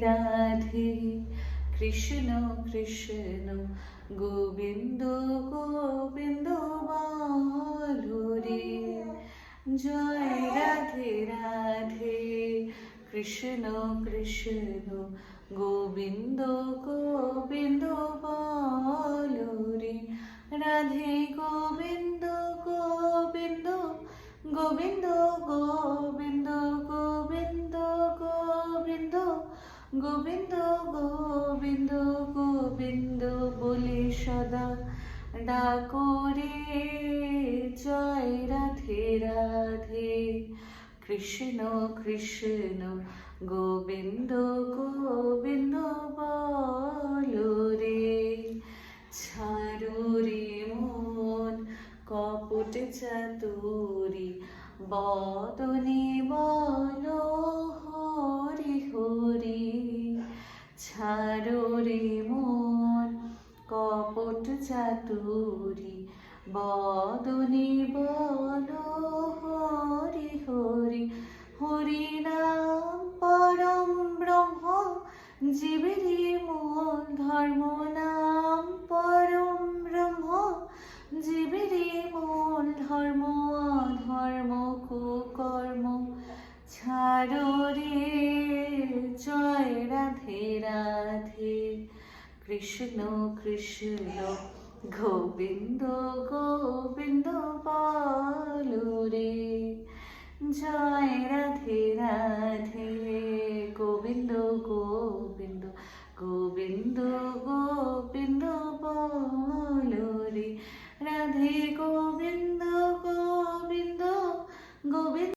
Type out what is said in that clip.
রাধে কৃষ্ণ কৃষ্ণ গোবিন্দ গোবিন্দ বলো রে। জয় রাধে রাধে কৃষ্ণ কৃষ্ণ গোবিন্দ গোবিন্দ বলো রে। রাধে গোবিন্দ গোবিন্দ গোবিন্দ গোবিন্দ গোবিন্দ গোবিন্দ গোবিন্দ গোবিন্দ গোবিন্দ বলে সদা ডাকো রে। জয় রাধে রাধে কৃষ্ণ কৃষ্ণ গোবিন্দ গোবিন্দ বলো রে। ছাড়ো রে মন কপট চাতুরি বদনে বলো হরি হরি। ছাড়ো রে মন কপট চাতুরি বদনে বলো হরি হরি। হরি নাম পরম ব্রহ্ম জীবেরই মূল ধর্ম। নাম পরম ব্রহ্ম জীবেরই মূল ধর্ম। অধর্ম কুকর্ম ছাড়ো রে। জয় রাধে রাধে কৃষ্ণ কৃষ্ণ গোবিন্দ গোবিন্দ বলো রে। জয় রাধে রাধে গোবিন্দ গোবিন্দ গোবিন্দ